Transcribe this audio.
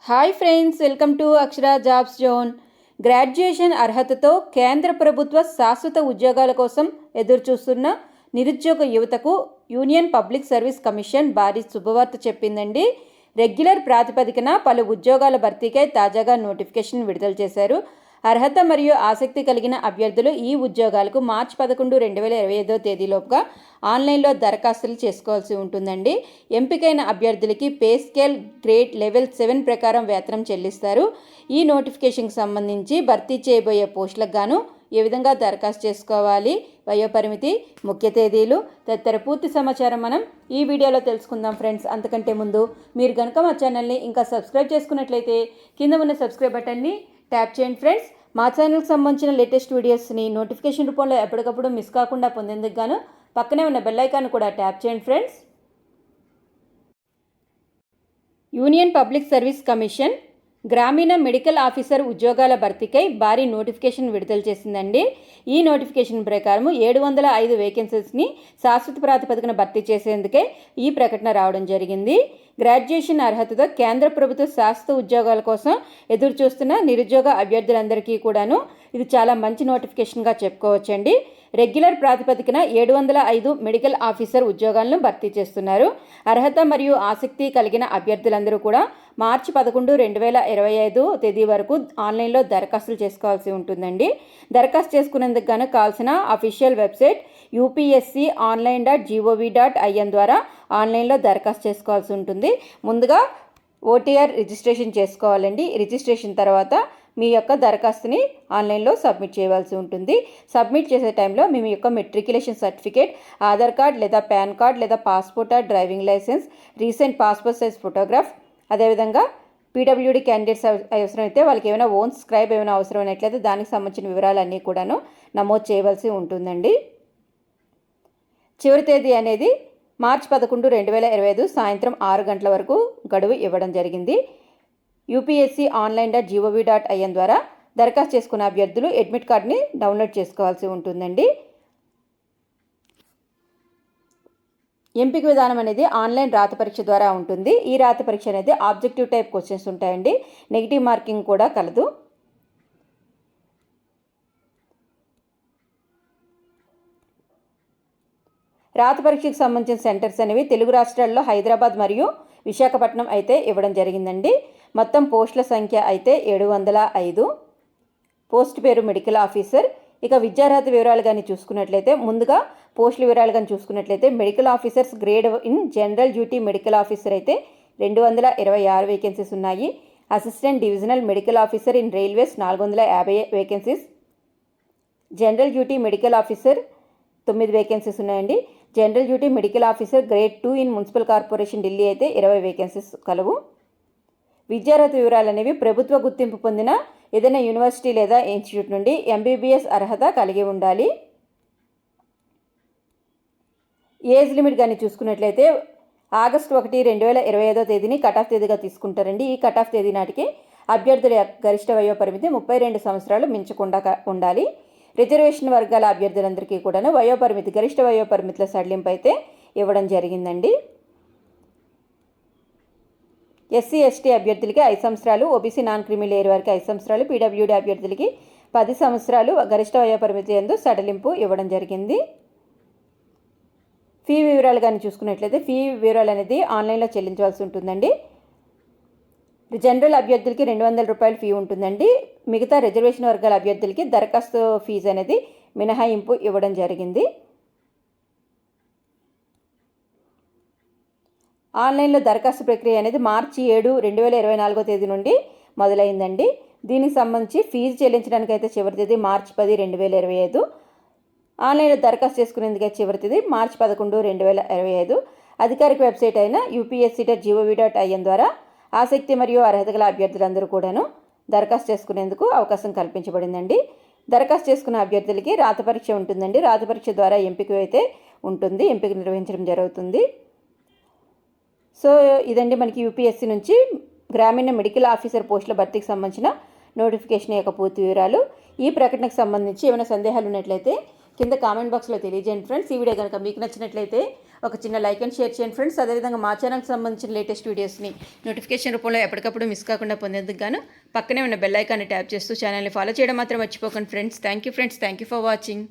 Hi friends, welcome to Akshara jobs zone. Graduation అర్హతతో కేంద్ర ప్రభుత్వ శాశ్వత ఉద్యోగాల కోసం ఎదురుచూస్తున్న నిరుద్యోగ యువతకు యూనియన్ పబ్లిక్ సర్వీస్ కమిషన్ భారీ శుభవార్త చెప్పిందండి. రెగ్యులర్ ప్రాతిపదికన పలు ఉద్యోగాల భర్తీకై తాజాగా నోటిఫికేషన్ విడుదల చేశారు. అర్హత మరియు ఆసక్తి కలిగిన అభ్యర్థులు ఈ ఉద్యోగాలకు మార్చి 11, 2025 తేదీలోపుగా ఆన్లైన్లో దరఖాస్తులు చేసుకోవాల్సి ఉంటుందండి. ఎంపికైన అభ్యర్థులకి పే స్కేల్ గ్రేడ్ లెవెల్ 7 ప్రకారం వేతనం చెల్లిస్తారు. ఈ నోటిఫికేషన్కి సంబంధించి భర్తీ చేయబోయే పోస్టులకు గాను ఏ విధంగా దరఖాస్తు చేసుకోవాలి, వయోపరిమితి, ముఖ్య తేదీలు తదితర పూర్తి సమాచారం మనం ఈ వీడియోలో తెలుసుకుందాం ఫ్రెండ్స్. అంతకంటే ముందు మీరు కనుక మా ఛానల్ని ఇంకా సబ్స్క్రైబ్ చేసుకున్నట్లయితే కింద ఉన్న సబ్స్క్రైబ్ బటన్ని ట్యాప్ చేయండి ఫ్రెండ్స్. మా ఛానల్కి సంబంధించిన లేటెస్ట్ వీడియోస్ని నోటిఫికేషన్ రూపంలో ఎప్పటికప్పుడు మిస్ కాకుండా పొందేందుకు గాను పక్కనే ఉన్న బెల్ ఐకాన్ కూడా ట్యాప్ చేయండి friends. Union public service commission గ్రామీణ మెడికల్ ఆఫీసర్ ఉద్యోగాల భర్తీకై భారీ నోటిఫికేషన్ విడుదల చేసిందండి. ఈ నోటిఫికేషన్ ప్రకారం 705 వేకెన్సీస్ని శాశ్వత ప్రాతిపదికన భర్తీ చేసేందుకే ఈ ప్రకటన రావడం జరిగింది. గ్రాడ్యుయేషన్ అర్హతతో కేంద్ర ప్రభుత్వ శాశ్వత ఉద్యోగాల కోసం ఎదురు చూస్తున్న నిరుద్యోగ అభ్యర్థులందరికీ కూడాను ఇది చాలా మంచి నోటిఫికేషన్గా చెప్పుకోవచ్చండి. రెగ్యులర్ ప్రాతిపదికన 705 మెడికల్ ఆఫీసర్ ఉద్యోగాలను భర్తీ చేస్తున్నారు. అర్హత మరియు ఆసక్తి కలిగిన అభ్యర్థులందరూ కూడా మార్చి 11, 2025 తేదీ వరకు ఆన్లైన్లో దరఖాస్తులు చేసుకోవాల్సి ఉంటుందండి. దరఖాస్తు చేసుకునేందుకు గాను కావాల్సిన అఫీషియల్ వెబ్సైట్ upsconline.gov.in ద్వారా ఆన్లైన్లో దరఖాస్తు చేసుకోవాల్సి ఉంటుంది. ముందుగా ఓటీఆర్ రిజిస్ట్రేషన్ చేసుకోవాలండి. రిజిస్ట్రేషన్ తర్వాత మీ యొక్క దరఖాస్తుని ఆన్లైన్లో సబ్మిట్ చేయవలసి ఉంటుంది. సబ్మిట్ చేసే టైంలో మీ యొక్క మెట్రికులేషన్ సర్టిఫికేట్, ఆధార్ కార్డ్ లేదా పాన్ కార్డ్ లేదా passport or driving licence, recent passport size photograph, అదేవిధంగా పీడబ్ల్యూడీ క్యాండిడేట్స్ అవసరమైతే వాళ్ళకి ఏమైనా ఓన్ స్క్రైబ్ ఏమైనా అవసరమైనట్లయితే దానికి సంబంధించిన వివరాలన్నీ కూడాను నమోదు చేయవలసి ఉంటుందండి. చివరి తేదీ అనేది మార్చి 11, 2025 సాయంత్రం 6 గంటల వరకు గడువు ఇవ్వడం జరిగింది. upsconline.gov.in ద్వారా దరఖాస్తు చేసుకున్న అభ్యర్థులు అడ్మిట్ కార్డ్ని డౌన్లోడ్ చేసుకోవాల్సి ఉంటుందండి. ఎంపిక విధానం అనేది ఆన్లైన్ రాత పరీక్ష ద్వారా ఉంటుంది. ఈ రాత పరీక్ష అనేది ఆబ్జెక్టివ్ టైప్ క్వశ్చన్స్ ఉంటాయండి. నెగిటివ్ మార్కింగ్ కూడా కలదు. రాత పరీక్షకు సంబంధించిన సెంటర్స్ అనేవి తెలుగు రాష్ట్రాల్లో హైదరాబాద్ మరియు విశాఖపట్నం అయితే ఇవ్వడం జరిగిందండి. మొత్తం పోస్టుల సంఖ్య అయితే 705. పోస్ట్ పేరు మెడికల్ ఆఫీసర్. ఇక విద్యార్హత వివరాలు కానీ చూసుకున్నట్లయితే ముందుగా పోస్టుల వివరాలు కానీ చూసుకున్నట్లయితే medical officers grade in general duty medical officer అయితే 226 వేకెన్సీస్ ఉన్నాయి. Assistant divisional medical officer in railways 450 vacancies. General duty medical officer 9 vacancies ఉన్నాయండి. General duty medical officer grade 2 in municipal corporation Delhi అయితే 20 వేకెన్సీస్ కలవు. విద్యార్హత వివరాలు అనేవి ప్రభుత్వ గుర్తింపు పొందిన ఏదైనా యూనివర్సిటీ లేదా ఇన్స్టిట్యూట్ నుండి ఎంబీబీఎస్ అర్హత కలిగి ఉండాలి. ఏజ్ లిమిట్ కానీ చూసుకున్నట్లయితే ఆగస్టు 1, 2025 తేదీని కట్ ఆఫ్ తేదీగా తీసుకుంటారండి. ఈ కట్ ఆఫ్ తేదీ నాటికి అభ్యర్థుల గరిష్ట వయో పరిమితి 32 సంవత్సరాలు మించకుండా ఉండాలి. రిజర్వేషన్ వర్గాల అభ్యర్థులందరికీ కూడాను వయోపరిమితి గరిష్ట వయోపరిమితుల సడలింపు అయితే ఇవ్వడం జరిగిందండి. ఎస్సీ ఎస్టీ అభ్యర్థులకి 5 సంవత్సరాలు, ఓబీసీ నాన్ క్రిమి లేయర్ వారికి 5 సంవత్సరాలు, పీడబ్ల్యూడీ అభ్యర్థులకి 10 సంవత్సరాలు గరిష్ట వయోపరిమితి యందు సడలింపు ఇవ్వడం జరిగింది. ఫీ వివరాలు కానీ చూసుకున్నట్లయితే ఫీ వివరాలు అనేది ఆన్లైన్లో చెల్లించవలసి ఉంటుందండి. జనరల్ అభ్యర్థులకి 200 రూపాయలు ఫీ ఉంటుందండి. మిగతా రిజర్వేషన్ వర్గాల అభ్యర్థులకి దరఖాస్తు ఫీజు అనేది మినహాయింపు ఇవ్వడం జరిగింది. ఆన్లైన్లో దరఖాస్తు ప్రక్రియ అనేది మార్చి 7, 2024 తేదీ నుండి మొదలైందండి. దీనికి సంబంధించి ఫీజు చెల్లించడానికి అయితే చివరి తేదీ మార్చి 10, 2025. ఆన్లైన్లో దరఖాస్తు చేసుకునేందుకు చివరి తేదీ మార్చి 11, 2025. అధికారిక వెబ్సైట్ అయిన upsc.gov.in ద్వారా ఆసక్తి మరియు అర్హత గల అభ్యర్థులందరూ కూడాను దరఖాస్తు చేసుకునేందుకు అవకాశం కల్పించబడిందండి. దరఖాస్తు చేసుకున్న అభ్యర్థులకి రాత పరీక్ష ఉంటుందండి. రాత పరీక్ష ద్వారా ఎంపిక అయితే ఉంటుంది. ఎంపిక నిర్వహించడం జరుగుతుంది. సో ఇదండి మనకి యూపీఎస్సీ నుంచి గ్రామీణ మెడికల్ ఆఫీసర్ పోస్టుల భర్తీకి సంబంధించిన నోటిఫికేషన్ యొక్క పూర్తి వివరాలు. ఈ ప్రకటనకు సంబంధించి ఏమైనా సందేహాలు ఉన్నట్లయితే కింద కామెంట్ బాక్స్లో తెలియజేయండి ఫ్రెండ్స్. ఈ వీడియో కనుక మీకు నచ్చినట్లయితే ఒక చిన్న లైక్ అండ్ షేర్ చేయండి ఫ్రెండ్స్. అదేవిధంగా మా ఛానల్కి సంబంధించిన లేటెస్ట్ వీడియోస్ని నోటిఫికేషన్ రూపంలో ఎప్పటికప్పుడు మిస్ కాకుండా పొందేందుకు గాను పక్కనే ఉన్న బెల్ ఐకాన్ని ట్యాప్ చేస్తూ ఛానల్ని ఫాలో చేయడం మాత్రం మర్చిపోకండి friends. Thank you for watching.